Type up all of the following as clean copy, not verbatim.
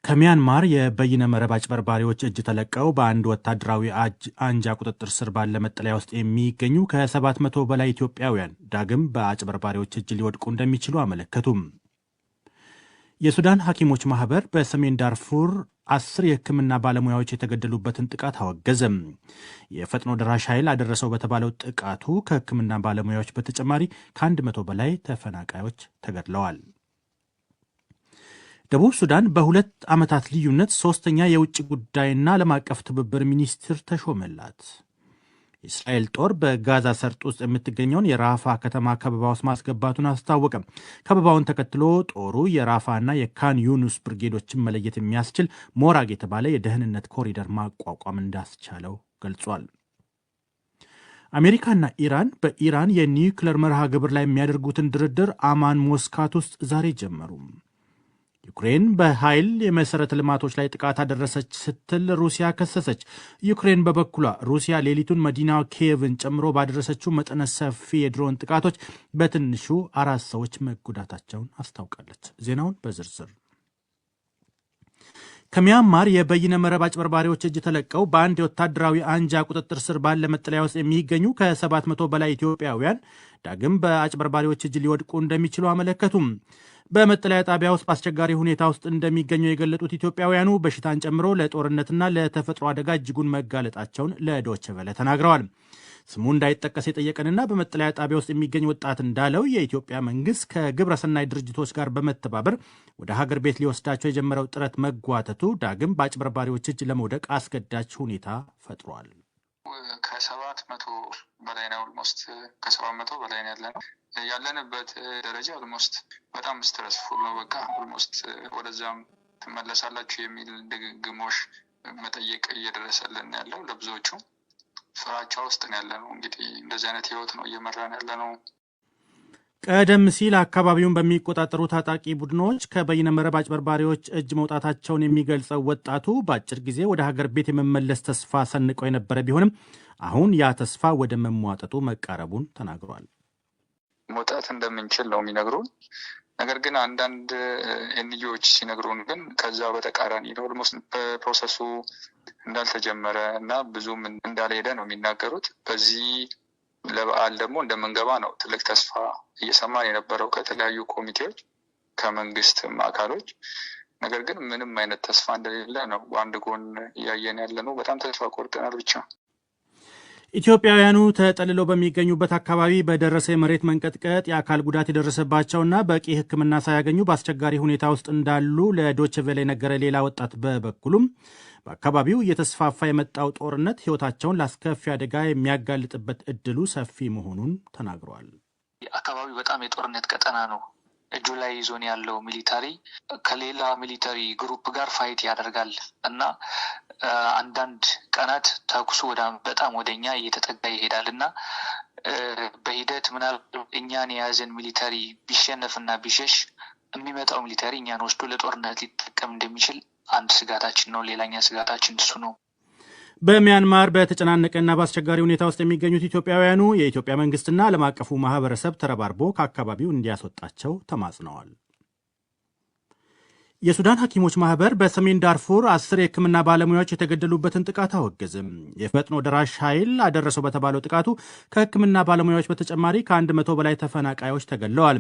ከሚያንማር የበይነ መረብ አጭበርባሪዎች እጅ ተለቀው በአንድ ወታደራዊ አንጃ ቁጥጥር ስር ባለ መጠለያ ውስጥ የሚገኙ ከ700 በላይ ኢትዮጵያውያን ዳግም በአጭበርባሪዎች እጅ ሊወድቁ እንደሚችሉ አመለከቱም። የሱዳን ሐኪሞች ማህበር በሰሜን ዳርፉር 10 የሕክምና ባለሙያዎች የተገደሉበትን ጥቃት አወገዘም። የፈጥኖ ደራሽ ኃይል አደረሰው በተባለው ጥቃቱ ከሕክምና ባለሙያዎች በተጨማሪ ከ100 በላይ ተፈናቃዮች ተገድለዋል። ደቡብ ሱዳን በ2 ዓመታት ልዩነት ሶስተኛ የውጭ ጉዳይና ዓለም አቀፍ ትብብር ሚኒስትር ተሾመላት። የእስራኤል ጦር በጋዛ ሰርጥ ውስጥ የምትገኘውን የራፋ ከተማ ከበባ ውስጥ ማስገባቱን አስታወቀ። ከበባውን ተከትሎ ጦሩ የራፋና የካን ዩኑስ ብርጌዶችን መለየት የሚያስችል ሞራግ የተባለ የደህንነት ኮሪደር ማቋቋም እንዳስቻለው ገልጿል። አሜሪካና ኢራን በኢራን የኒውክለር መርሃ ግብር ላይ የሚያደርጉትን ድርድር አማን ሞስካት ውስጥ ዛሬ ጀመሩ። ዩክሬን በኃይል የመሠረተ ልማቶች ላይ ጥቃት አደረሰች ስትል ሩሲያ ከሰሰች። ዩክሬን በበኩሏ ሩሲያ ሌሊቱን መዲናዋ ኪየቭን ጨምሮ ባደረሰችው መጠነ ሰፊ የድሮን ጥቃቶች በትንሹ 4 ሰዎች መጎዳታቸውን አስታውቃለች። ዜናውን በዝርዝር ከሚያንማር የበይነ መረብ አጭበርባሪዎች እጅ ተለቀው በአንድ የወታደራዊ አንጃ ቁጥጥር ስር ባለ መጠለያ ውስጥ የሚገኙ ከ700 በላይ ኢትዮጵያውያን ዳግም በአጭበርባሪዎች እጅ ሊወድቁ እንደሚችሉ አመለከቱም። በመጠለያ ጣቢያ ውስጥ በአስቸጋሪ ሁኔታ ውስጥ እንደሚገኙ የገለጡት ኢትዮጵያውያኑ በሽታን ጨምሮ ለጦርነትና ለተፈጥሮ አደጋ እጅጉን መጋለጣቸውን ለዶይቼ ቬለ ተናግረዋል። ስሙ እንዳይጠቀስ የጠየቀንና በመጠለያ ጣቢያ ውስጥ የሚገኝ ወጣት እንዳለው የኢትዮጵያ መንግስት ከግብረሰናይ ድርጅቶች ጋር በመተባበር ወደ ሀገር ቤት ሊወስዳቸው የጀመረው ጥረት መጓተቱ ዳግም በአጭበርባሪዎች እጅ ለመውደቅ አስገዳጅ ሁኔታ ፈጥሯል። ከ700 በላይ ነው። ኦልሞስት ከ700 በላይ ነው ያለንበት ደረጃ ኦልሞስት በጣም ስትረስፉል ነው። በቃ ኦልሞስት ወደዛም ትመለሳላችሁ የሚል ድግግሞሽ መጠየቅ እየደረሰልን ያለው ለብዙዎቹ ፍራቻ ውስጥ ነው ያለነው። እንግዲህ እንደዚህ አይነት ህይወት ነው እየመራን ያለነው። ቀደም ሲል አካባቢውን በሚቆጣጠሩ ታጣቂ ቡድኖች ከበይነ መረብ አጭበርባሪዎች እጅ መውጣታቸውን የሚገልጸው ወጣቱ በአጭር ጊዜ ወደ ሀገር ቤት የመመለስ ተስፋ ሰንቀው የነበረ ቢሆንም አሁን ያ ተስፋ ወደ መሟጠጡ መቃረቡን ተናግሯል። መውጣት እንደምንችል ነው የሚነግሩን። ነገር ግን አንዳንድ ኤንጂኦዎች ሲነግሩን ግን ከዛ በተቃራኒ ነው። ኦልሞስት በፕሮሰሱ እንዳልተጀመረ እና ብዙም እንዳልሄደ ነው የሚናገሩት። በዚህ ለበዓል ደግሞ እንደምንገባ ነው ትልቅ ተስፋ እየሰማን የነበረው ከተለያዩ ኮሚቴዎች፣ ከመንግስትም አካሎች። ነገር ግን ምንም አይነት ተስፋ እንደሌለ ነው በአንድ ጎን እያየን ያለ ነው። በጣም ተስፋ ቆርጠናል ብቻ። ኢትዮጵያውያኑ ተጠልለው በሚገኙበት አካባቢ በደረሰ የመሬት መንቀጥቀጥ የአካል ጉዳት የደረሰባቸውና በቂ ሕክምና ሳያገኙ በአስቸጋሪ ሁኔታ ውስጥ እንዳሉ ለዶይቼ ቬለ የነገረ ሌላ ወጣት በበኩሉም በአካባቢው እየተስፋፋ የመጣው ጦርነት ሕይወታቸውን ለአስከፊ አደጋ የሚያጋልጥበት እድሉ ሰፊ መሆኑን ተናግረዋል። አካባቢው በጣም የጦርነት ቀጠና ነው። እጁ ላይ ይዞን ያለው ሚሊታሪ ከሌላ ሚሊታሪ ግሩፕ ጋር ፋይት ያደርጋል እና አንዳንድ ቀናት ተኩሱ በጣም ወደኛ እየተጠጋ ይሄዳል እና በሂደት ምናልባት እኛን የያዘን ሚሊታሪ ቢሸነፍና ቢሸሽ የሚመጣው ሚሊታሪ እኛን ወስዶ ለጦርነት ሊጠቀም እንደሚችል አንድ ስጋታችን ነው። ሌላኛ ስጋታችን እሱ ነው። በሚያንማር በተጨናነቀና በአስቸጋሪ ሁኔታ ውስጥ የሚገኙት ኢትዮጵያውያኑ የኢትዮጵያ መንግስትና ዓለም አቀፉ ማህበረሰብ ተረባርቦ ከአካባቢው እንዲያስወጣቸው ተማጽነዋል። የሱዳን ሐኪሞች ማህበር በሰሜን ዳርፉር 10 የሕክምና ባለሙያዎች የተገደሉበትን ጥቃት አወገዝም። የፈጥኖ ደራሽ ኃይል አደረሰው በተባለው ጥቃቱ ከሕክምና ባለሙያዎች በተጨማሪ ከ100 በላይ ተፈናቃዮች ተገድለዋል።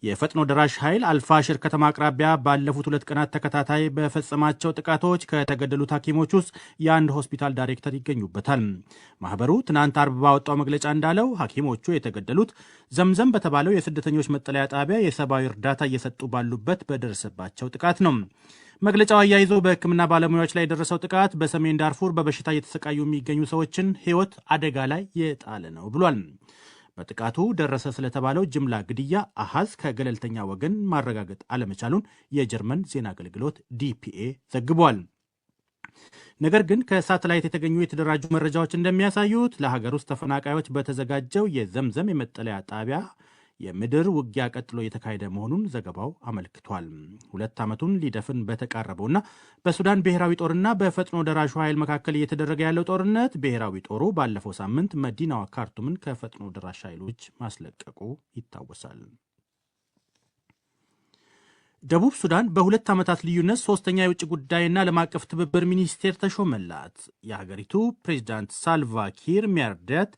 የፈጥኖ ደራሽ ኃይል አልፋሽር ከተማ አቅራቢያ ባለፉት 2 ቀናት ተከታታይ በፈጸማቸው ጥቃቶች ከተገደሉት ሐኪሞች ውስጥ የአንድ ሆስፒታል ዳይሬክተር ይገኙበታል። ማህበሩ ትናንት አርብ ባወጣው መግለጫ እንዳለው ሐኪሞቹ የተገደሉት ዘምዘም በተባለው የስደተኞች መጠለያ ጣቢያ የሰብአዊ እርዳታ እየሰጡ ባሉበት በደረሰባቸው ጥቃት ነው። መግለጫው አያይዞ በሕክምና ባለሙያዎች ላይ የደረሰው ጥቃት በሰሜን ዳርፉር በበሽታ እየተሰቃዩ የሚገኙ ሰዎችን ሕይወት አደጋ ላይ የጣለ ነው ብሏል። በጥቃቱ ደረሰ ስለተባለው ጅምላ ግድያ አሃዝ ከገለልተኛ ወገን ማረጋገጥ አለመቻሉን የጀርመን ዜና አገልግሎት ዲፒኤ ዘግቧል። ነገር ግን ከሳተላይት የተገኙ የተደራጁ መረጃዎች እንደሚያሳዩት ለሀገር ውስጥ ተፈናቃዮች በተዘጋጀው የዘምዘም የመጠለያ ጣቢያ የምድር ውጊያ ቀጥሎ የተካሄደ መሆኑን ዘገባው አመልክቷል። 2 ዓመቱን ሊደፍን በተቃረበውና በሱዳን ብሔራዊ ጦርና በፈጥኖ ደራሹ ኃይል መካከል እየተደረገ ያለው ጦርነት ብሔራዊ ጦሩ ባለፈው ሳምንት መዲናዋ ካርቱምን ከፈጥኖ ደራሽ ኃይሎች ማስለቀቁ ይታወሳል። ደቡብ ሱዳን በ2 ዓመታት ልዩነት ሶስተኛ የውጭ ጉዳይና ዓለም አቀፍ ትብብር ሚኒስቴር ተሾመላት። የሀገሪቱ ፕሬዚዳንት ሳልቫ ኪር ሚያርዲት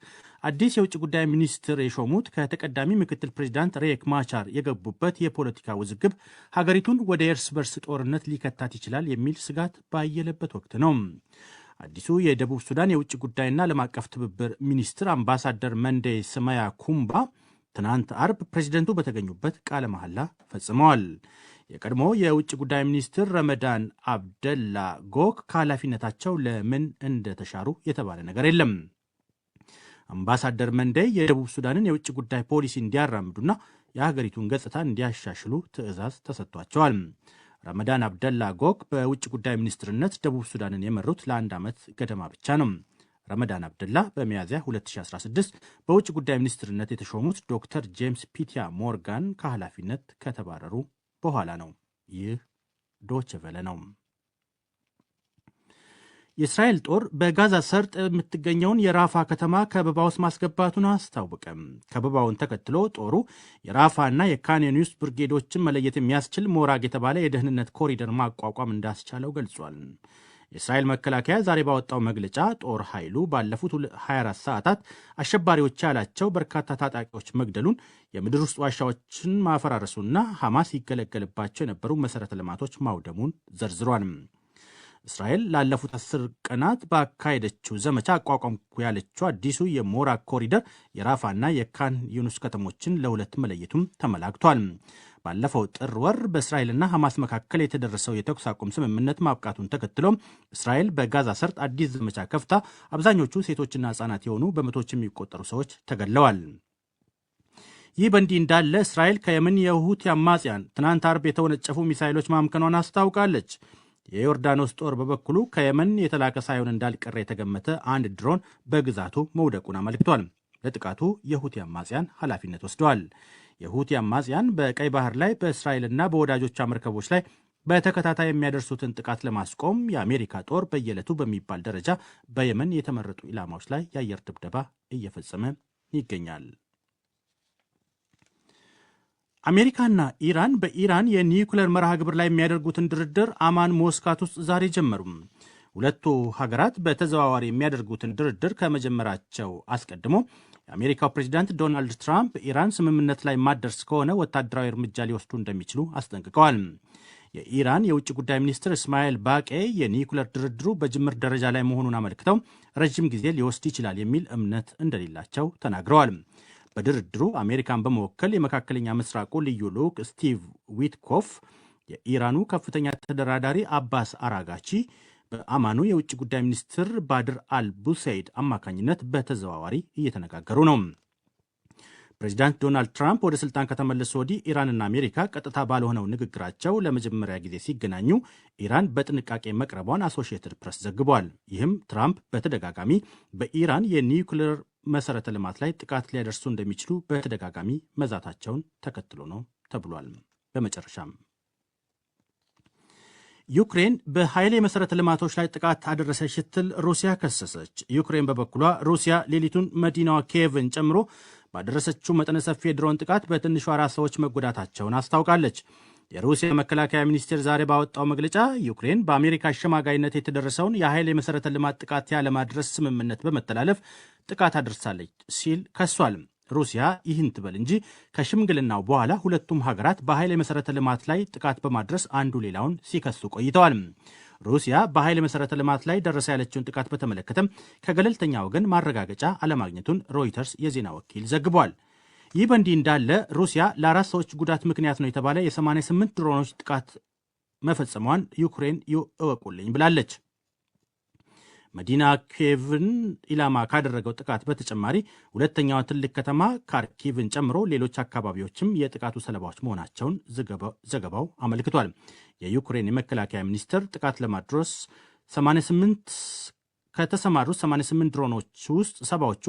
አዲስ የውጭ ጉዳይ ሚኒስትር የሾሙት ከተቀዳሚ ምክትል ፕሬዚዳንት ሬክ ማቻር የገቡበት የፖለቲካ ውዝግብ ሀገሪቱን ወደ እርስ በርስ ጦርነት ሊከታት ይችላል የሚል ስጋት ባየለበት ወቅት ነው። አዲሱ የደቡብ ሱዳን የውጭ ጉዳይና ዓለም አቀፍ ትብብር ሚኒስትር አምባሳደር መንዴ ስማያ ኩምባ ትናንት አርብ ፕሬዚደንቱ በተገኙበት ቃለ መሐላ ፈጽመዋል። የቀድሞ የውጭ ጉዳይ ሚኒስትር ረመዳን አብደላ ጎክ ከኃላፊነታቸው ለምን እንደተሻሩ የተባለ ነገር የለም። አምባሳደር መንዴ የደቡብ ሱዳንን የውጭ ጉዳይ ፖሊሲ እንዲያራምዱና የሀገሪቱን ገጽታ እንዲያሻሽሉ ትዕዛዝ ተሰጥቷቸዋል። ረመዳን አብደላ ጎክ በውጭ ጉዳይ ሚኒስትርነት ደቡብ ሱዳንን የመሩት ለ1 ዓመት ገደማ ብቻ ነው። ረመዳን አብደላ በሚያዝያ 2016 በውጭ ጉዳይ ሚኒስትርነት የተሾሙት ዶክተር ጄምስ ፒቲያ ሞርጋን ከኃላፊነት ከተባረሩ በኋላ ነው። ይህ ዶይቼ ቬለ ነው። የእስራኤል ጦር በጋዛ ሰርጥ የምትገኘውን የራፋ ከተማ ከበባ ውስጥ ማስገባቱን አስታወቀ። ከበባውን ተከትሎ ጦሩ የራፋና የካን ዩኒስ ብርጌዶችን መለየት የሚያስችል ሞራግ የተባለ የደህንነት ኮሪደር ማቋቋም እንዳስቻለው ገልጿል። የእስራኤል መከላከያ ዛሬ ባወጣው መግለጫ ጦር ኃይሉ ባለፉት 24 ሰዓታት አሸባሪዎች ያላቸው በርካታ ታጣቂዎች መግደሉን፣ የምድር ውስጥ ዋሻዎችን ማፈራረሱና ሐማስ ይገለገልባቸው የነበሩ መሠረተ ልማቶች ማውደሙን ዘርዝሯል። እስራኤል ላለፉት 10 ቀናት ባካሄደችው ዘመቻ አቋቋምኩ ያለችው አዲሱ የሞራግ ኮሪደር የራፋና የካን ዩኒስ ከተሞችን ለሁለት መለየቱም ተመላክቷል። ባለፈው ጥር ወር በእስራኤልና ሐማስ መካከል የተደረሰው የተኩስ አቁም ስምምነት ማብቃቱን ተከትሎ እስራኤል በጋዛ ሰርጥ አዲስ ዘመቻ ከፍታ አብዛኞቹ ሴቶችና ሕጻናት የሆኑ በመቶዎች የሚቆጠሩ ሰዎች ተገድለዋል። ይህ በእንዲህ እንዳለ እስራኤል ከየመን የሁቲ አማጽያን ትናንት አርብ የተወነጨፉ ሚሳይሎች ማምከኗን አስታውቃለች። የዮርዳኖስ ጦር በበኩሉ ከየመን የተላከ ሳይሆን እንዳልቀረ የተገመተ አንድ ድሮን በግዛቱ መውደቁን አመልክቷል። ለጥቃቱ የሁቲ አማጽያን ኃላፊነት ወስደዋል። የሁቲ አማጽያን በቀይ ባህር ላይ በእስራኤልና በወዳጆቿ መርከቦች ላይ በተከታታይ የሚያደርሱትን ጥቃት ለማስቆም የአሜሪካ ጦር በየዕለቱ በሚባል ደረጃ በየመን የተመረጡ ኢላማዎች ላይ የአየር ድብደባ እየፈጸመ ይገኛል። አሜሪካና ኢራን በኢራን የኒውክሌር መርሃ ግብር ላይ የሚያደርጉትን ድርድር አማን ሞስካት ውስጥ ዛሬ ጀመሩ። ሁለቱ ሀገራት በተዘዋዋሪ የሚያደርጉትን ድርድር ከመጀመራቸው አስቀድሞ የአሜሪካው ፕሬዚዳንት ዶናልድ ትራምፕ ኢራን ስምምነት ላይ ማደርስ ከሆነ ወታደራዊ እርምጃ ሊወስዱ እንደሚችሉ አስጠንቅቀዋል። የኢራን የውጭ ጉዳይ ሚኒስትር እስማኤል ባቄ የኒውክሌር ድርድሩ በጅምር ደረጃ ላይ መሆኑን አመልክተው ረዥም ጊዜ ሊወስድ ይችላል የሚል እምነት እንደሌላቸው ተናግረዋል። በድርድሩ አሜሪካን በመወከል የመካከለኛ ምስራቁ ልዩ ልዑክ ስቲቭ ዊትኮፍ፣ የኢራኑ ከፍተኛ ተደራዳሪ አባስ አራጋቺ በአማኑ የውጭ ጉዳይ ሚኒስትር ባድር አልቡሰይድ አማካኝነት በተዘዋዋሪ እየተነጋገሩ ነው። ፕሬዚዳንት ዶናልድ ትራምፕ ወደ ስልጣን ከተመለሱ ወዲህ ኢራንና አሜሪካ ቀጥታ ባልሆነው ንግግራቸው ለመጀመሪያ ጊዜ ሲገናኙ ኢራን በጥንቃቄ መቅረቧን አሶሺየትድ ፕሬስ ዘግቧል። ይህም ትራምፕ በተደጋጋሚ በኢራን የኒውክሌር መሠረተ ልማት ላይ ጥቃት ሊያደርሱ እንደሚችሉ በተደጋጋሚ መዛታቸውን ተከትሎ ነው ተብሏል። በመጨረሻም ዩክሬን በኃይል የመሠረተ ልማቶች ላይ ጥቃት አደረሰች ስትል ሩሲያ ከሰሰች። ዩክሬን በበኩሏ ሩሲያ ሌሊቱን መዲናዋ ኪየቭን ጨምሮ ባደረሰችው መጠነ ሰፊ የድሮን ጥቃት በትንሹ 4 ሰዎች መጎዳታቸውን አስታውቃለች። የሩሲያ መከላከያ ሚኒስቴር ዛሬ ባወጣው መግለጫ ዩክሬን በአሜሪካ አሸማጋይነት የተደረሰውን የኃይል የመሠረተ ልማት ጥቃት ያለማድረስ ስምምነት በመተላለፍ ጥቃት አድርሳለች ሲል ከሷል። ሩሲያ ይህን ትበል እንጂ ከሽምግልናው በኋላ ሁለቱም ሀገራት በኃይል የመሠረተ ልማት ላይ ጥቃት በማድረስ አንዱ ሌላውን ሲከሱ ቆይተዋል። ሩሲያ በኃይል መሠረተ ልማት ላይ ደረሰ ያለችውን ጥቃት በተመለከተም ከገለልተኛ ወገን ማረጋገጫ አለማግኘቱን ሮይተርስ የዜና ወኪል ዘግቧል። ይህ በእንዲህ እንዳለ ሩሲያ ለ4 ሰዎች ጉዳት ምክንያት ነው የተባለ የ88 ድሮኖች ጥቃት መፈጸሟን ዩክሬን እወቁልኝ ብላለች። መዲና ኪየቭን ኢላማ ካደረገው ጥቃት በተጨማሪ ሁለተኛዋ ትልቅ ከተማ ካርኪቭን ጨምሮ ሌሎች አካባቢዎችም የጥቃቱ ሰለባዎች መሆናቸውን ዘገባው አመልክቷል። የዩክሬን የመከላከያ ሚኒስቴር ጥቃት ለማድረስ ከተሰማሩት 88 ድሮኖች ውስጥ 70ዎቹ